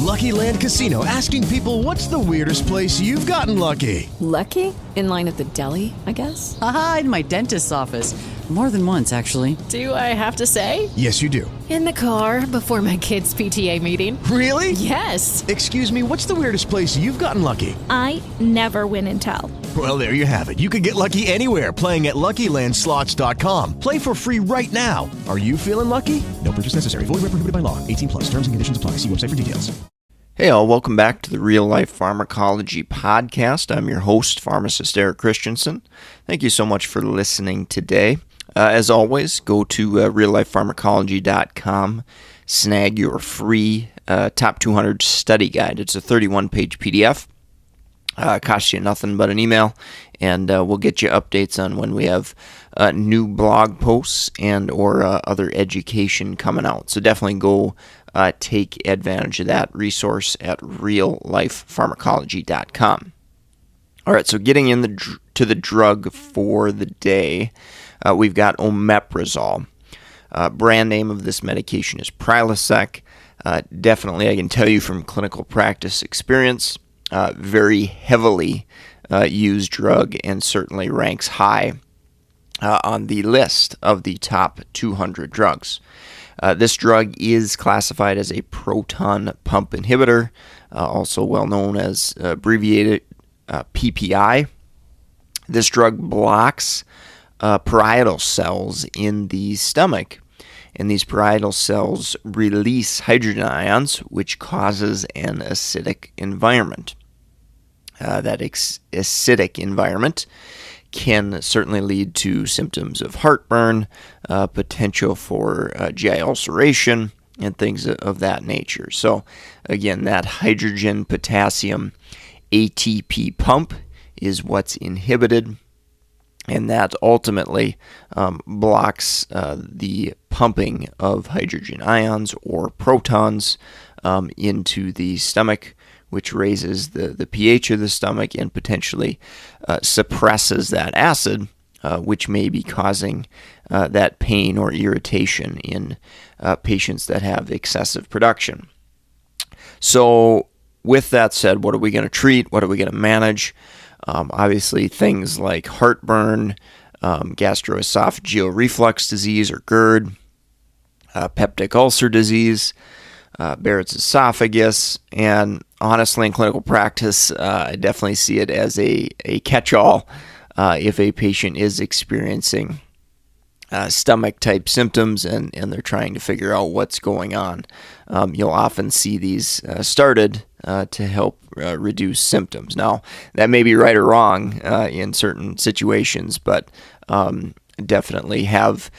Lucky Land Casino, asking people, what's the weirdest place you've gotten lucky? Lucky? In line at the deli, I guess? Aha, in my dentist's office. More than once, actually. Do I have to say? Yes, you do. In the car before my kids' PTA meeting. Really? Yes. Excuse me, what's the weirdest place you've gotten lucky? I never win and tell. Well, there you have it. You can get lucky anywhere, playing at LuckyLandSlots.com. Play for free right now. Are you feeling lucky? No purchase necessary. Void where prohibited by law. 18 plus. Terms and conditions apply. See website for details. Hey all, welcome back to the Real Life Pharmacology Podcast. I'm your host, pharmacist Eric Christensen. Thank you so much for listening today. As always, go to reallifepharmacology.com, snag your free Top 200 study guide. It's a 31-page PDF. Costs you nothing but an email, and we'll get you updates on when we have new blog posts and or other education coming out. So definitely go take advantage of that resource at reallifepharmacology.com. All right, so getting to the drug for the day, we've got Omeprazole. Brand name of this medication is Prilosec. Definitely, I can tell you from clinical practice experience, very heavily used drug and certainly ranks high on the list of the top 200 drugs. This drug is classified as a proton pump inhibitor, also well known as abbreviated PPI. This drug blocks parietal cells in the stomach, and these parietal cells release hydrogen ions, which causes an acidic environment. That acidic environment can certainly lead to symptoms of heartburn, potential for GI ulceration, and things of that nature. So again, that hydrogen potassium ATP pump is what's inhibited, and that ultimately blocks the pumping of hydrogen ions or protons into the stomach, which raises the pH of the stomach and potentially suppresses that acid, which may be causing that pain or irritation in patients that have excessive production. So with that said, what are we going to treat? What are we going to manage? Obviously, things like heartburn, gastroesophageal reflux disease or GERD, peptic ulcer disease, Barrett's esophagus, and honestly, in clinical practice, I definitely see it as a catch-all if a patient is experiencing stomach-type symptoms and they're trying to figure out what's going on. You'll often see these started to help reduce symptoms. Now, that may be right or wrong in certain situations, but definitely have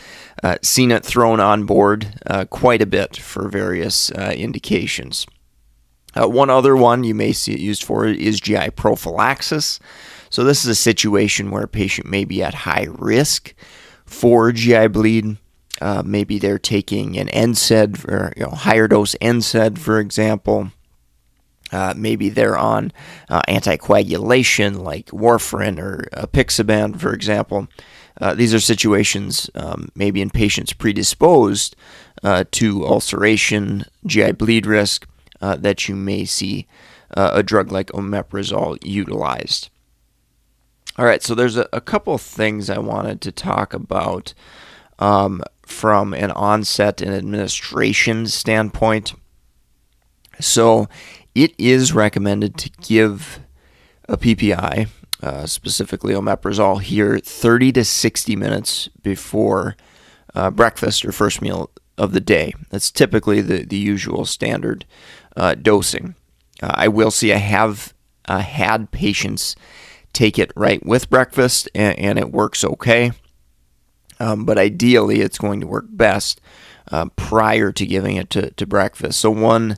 seen it thrown on board quite a bit for various indications. One other one you may see it used for is GI prophylaxis. So this is a situation where a patient may be at high risk for GI bleed. Maybe they're taking an NSAID or higher dose NSAID, for example. Maybe they're on anticoagulation like warfarin or apixaban, for example. These are situations maybe in patients predisposed to ulceration, GI bleed risk, that you may see a drug like omeprazole utilized. All right, so there's a couple of things I wanted to talk about from an onset and administration standpoint. So it is recommended to give a PPI, specifically omeprazole here, 30 to 60 minutes before breakfast or first meal of the day. That's typically the usual standard dosing. I will see I have had patients take it right with breakfast, and it works okay. But ideally, it's going to work best prior to giving it to breakfast. So one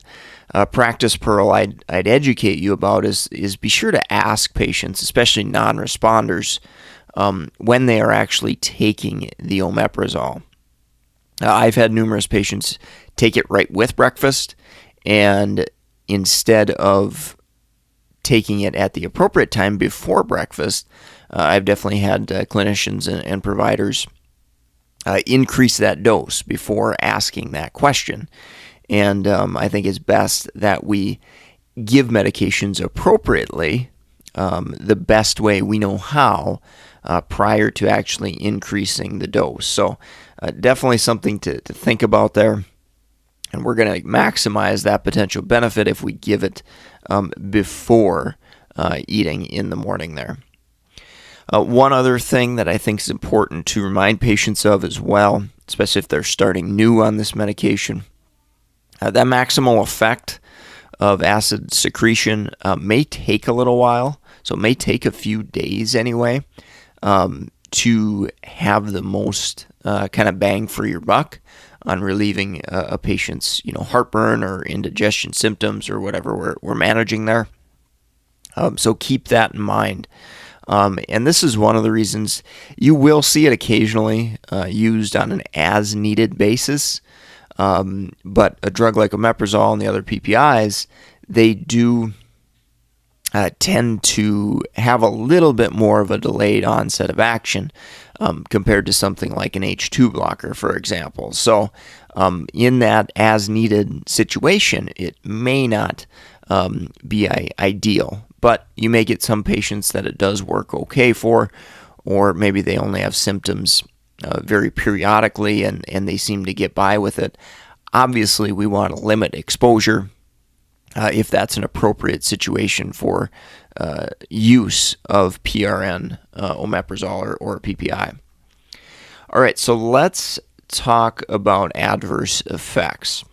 practice pearl I'd educate you about is be sure to ask patients, especially non-responders, when they are actually taking the omeprazole. I've had numerous patients take it right with breakfast, and instead of taking it at the appropriate time before breakfast, I've definitely had clinicians and providers increase that dose before asking that question. And I think it's best that we give medications appropriately, the best way we know how, prior to actually increasing the dose. So definitely something to think about there. And we're going to maximize that potential benefit if we give it before eating in the morning there. One other thing that I think is important to remind patients of as well, especially if they're starting new on this medication, that maximal effect of acid secretion may take a little while, so it may take a few days anyway, to have the most kind of bang for your buck on relieving a patient's heartburn or indigestion symptoms or whatever we're managing there. So keep that in mind. And this is one of the reasons you will see it occasionally used on an as-needed basis. But a drug like omeprazole and the other PPIs, they do tend to have a little bit more of a delayed onset of action compared to something like an H2 blocker, for example. So in that as-needed situation, it may not be ideal, but you may get some patients that it does work okay for, or maybe they only have symptoms very periodically and they seem to get by with it. Obviously, we want to limit exposure if that's an appropriate situation for use of PRN, omeprazole, or PPI. All right, so let's talk about adverse effects.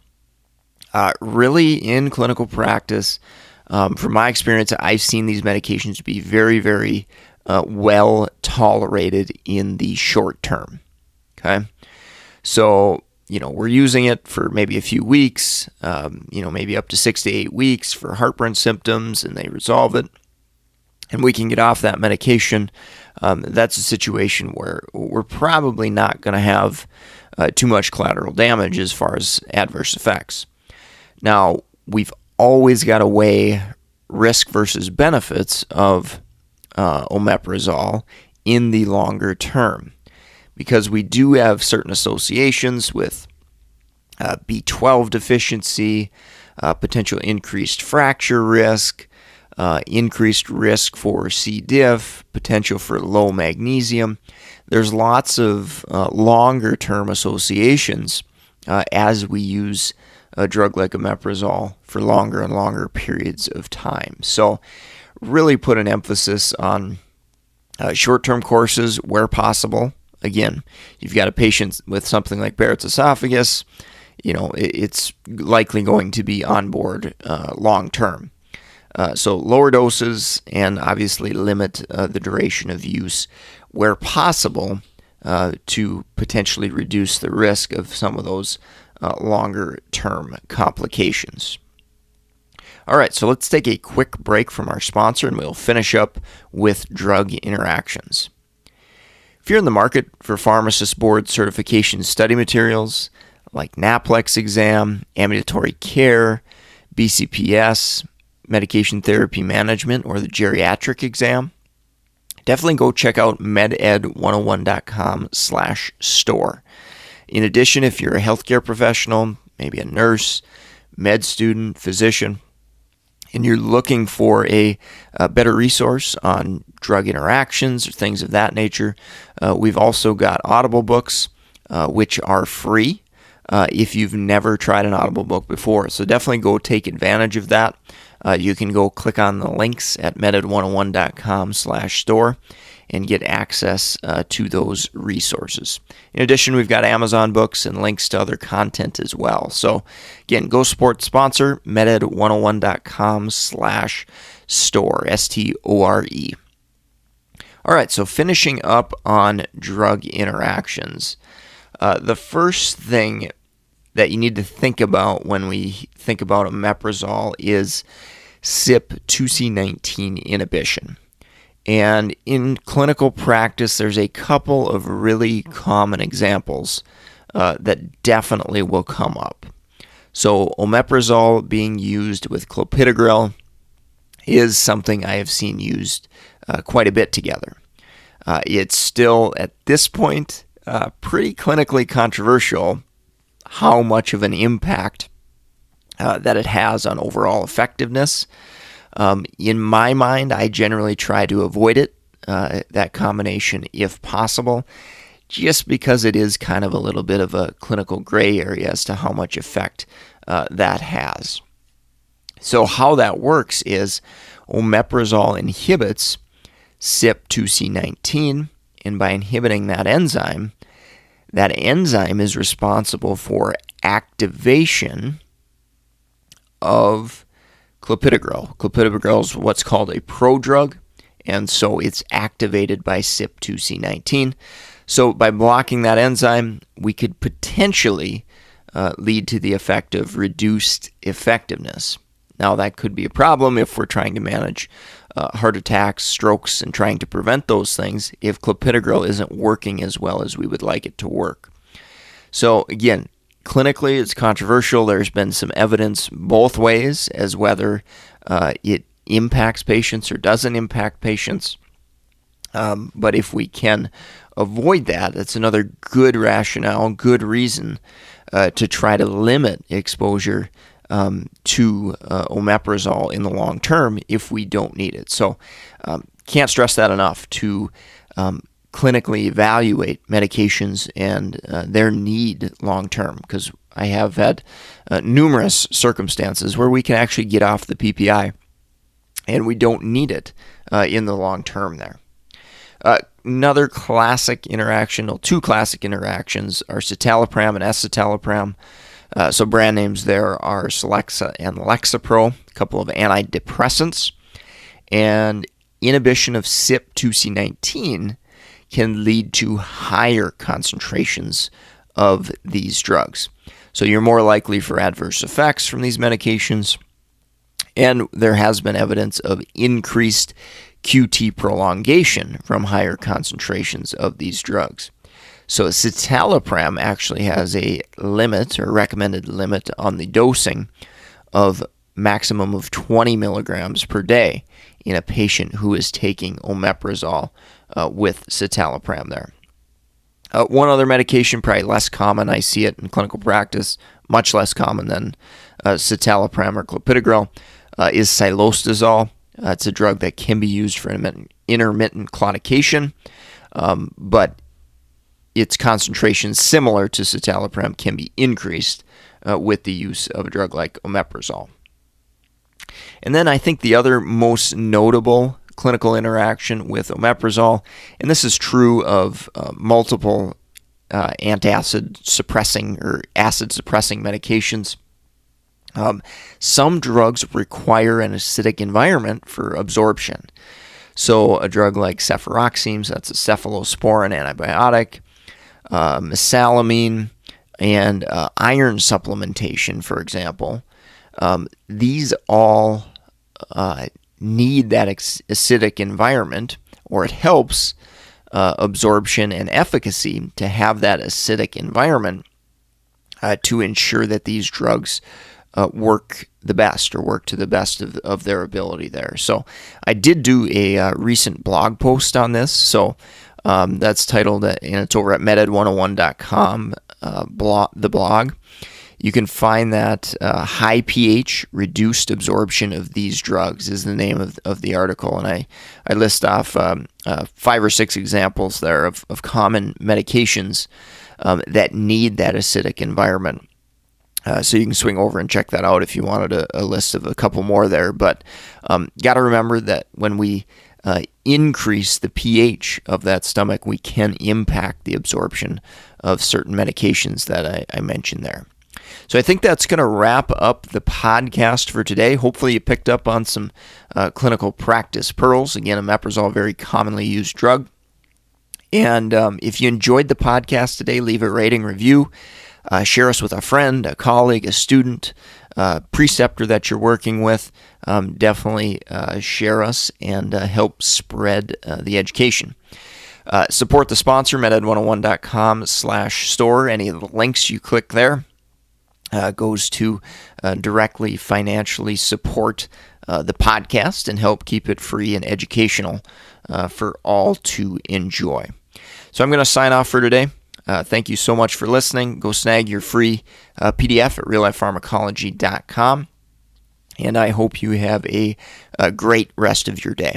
Really, in clinical practice, from my experience, I've seen these medications be very, very well tolerated in the short term. Okay, so we're using it for maybe a few weeks, maybe up to 6 to 8 weeks for heartburn symptoms, and they resolve it, and we can get off that medication. That's a situation where we're probably not going to have too much collateral damage as far as adverse effects. Now, we've always got to weigh risk versus benefits of omeprazole in the longer term, because we do have certain associations with B12 deficiency, potential increased fracture risk, increased risk for C. diff, potential for low magnesium. There's lots of longer-term associations as we use a drug like omeprazole for longer and longer periods of time. So really put an emphasis on short-term courses where possible. Again, you've got a patient with something like Barrett's esophagus, it's likely going to be on board long-term. So lower doses and obviously limit the duration of use where possible to potentially reduce the risk of some of those longer-term complications. All right, so let's take a quick break from our sponsor and we'll finish up with drug interactions. If you're in the market for pharmacist board certification study materials like NAPLEX exam, ambulatory care, BCPS, medication therapy management, or the geriatric exam, definitely go check out meded101.com/store. In addition, if you're a healthcare professional, maybe a nurse, med student, physician, and you're looking for a better resource on drug interactions or things of that nature, we've also got Audible books, which are free if you've never tried an Audible book before. So definitely go take advantage of that. You can go click on the links at meded101.com/store and get access to those resources. In addition, we've got Amazon books and links to other content as well. So again, go support sponsor, meded101.com/store, STORE. All right, so finishing up on drug interactions. The first thing that you need to think about when we think about omeprazole is CYP2C19 inhibition. And in clinical practice, there's a couple of really common examples that definitely will come up. So omeprazole being used with clopidogrel is something I have seen used quite a bit together. It's still, at this point, pretty clinically controversial how much of an impact that it has on overall effectiveness. In my mind, I generally try to avoid it, that combination if possible, just because it is kind of a little bit of a clinical gray area as to how much effect that has. So how that works is omeprazole inhibits CYP2C19, and by inhibiting that enzyme is responsible for activation of clopidogrel. Clopidogrel is what's called a prodrug, and so it's activated by CYP2C19. So by blocking that enzyme, we could potentially lead to the effect of reduced effectiveness. Now, that could be a problem if we're trying to manage heart attacks, strokes, and trying to prevent those things if clopidogrel isn't working as well as we would like it to work. So again, clinically, it's controversial. There's been some evidence both ways as whether it impacts patients or doesn't impact patients. But if we can avoid that, that's another good rationale, good reason to try to limit exposure to omeprazole in the long term if we don't need it. So can't stress that enough to clinically evaluate medications and their need long term, because I have had numerous circumstances where we can actually get off the PPI and we don't need it in the long term there. Another classic interaction, well, two classic interactions are citalopram and escitalopram. So brand names there are Celexa and Lexapro, a couple of antidepressants. And inhibition of CYP2C19 can lead to higher concentrations of these drugs. So you're more likely for adverse effects from these medications. And there has been evidence of increased QT prolongation from higher concentrations of these drugs. So citalopram actually has a limit or recommended limit on the dosing of maximum of 20 milligrams per day in a patient who is taking omeprazole with citalopram there. One other medication, probably less common, I see it in clinical practice, much less common than citalopram or clopidogrel, is xylostazole. It's a drug that can be used for intermittent claudication, but its concentration, similar to citalopram, can be increased with the use of a drug like omeprazole. And then I think the other most notable clinical interaction with omeprazole, and this is true of multiple antacid suppressing or acid suppressing medications. Some drugs require an acidic environment for absorption. So a drug like cefuroxime, that's a cephalosporin antibiotic, mesalamine, and iron supplementation, for example, these all need that acidic environment, or it helps absorption and efficacy to have that acidic environment to ensure that these drugs work the best, or work to the best of their ability there. So I did do a recent blog post on this. So that's titled, and it's over at meded101.com, the blog. You can find that high pH reduced absorption of these drugs is the name of the article. And I list off 5 or 6 examples there of common medications that need that acidic environment. So you can swing over and check that out if you wanted a list of a couple more there. But got to remember that when we increase the pH of that stomach, we can impact the absorption of certain medications that I mentioned there. So I think that's going to wrap up the podcast for today. Hopefully you picked up on some clinical practice pearls. Again, omeprazole, a very commonly used drug. And if you enjoyed the podcast today, leave a rating, review. Share us with a friend, a colleague, a student, preceptor that you're working with. Definitely share us and help spread the education. Support the sponsor, meded101.com/store. Any of the links you click there goes to directly financially support the podcast and help keep it free and educational for all to enjoy. So I'm going to sign off for today. Thank you so much for listening. Go snag your free PDF at reallifepharmacology.com. And I hope you have a great rest of your day.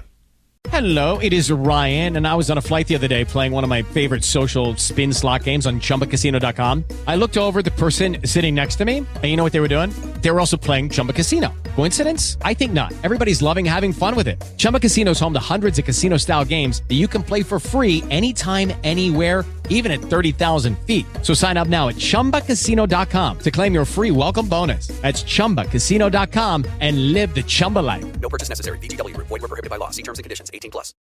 Hello, it is Ryan, and I was on a flight the other day playing one of my favorite social spin slot games on ChumbaCasino.com. I looked over at the person sitting next to me, and you know what they were doing? They were also playing Chumba Casino. Coincidence? I think not. Everybody's loving having fun with it. Chumba Casino is home to hundreds of casino-style games that you can play for free anytime, anywhere, even at 30,000 feet. So sign up now at ChumbaCasino.com to claim your free welcome bonus. That's ChumbaCasino.com and live the Chumba life. No purchase necessary. VGW. Void where prohibited by law. See terms and conditions. 18+.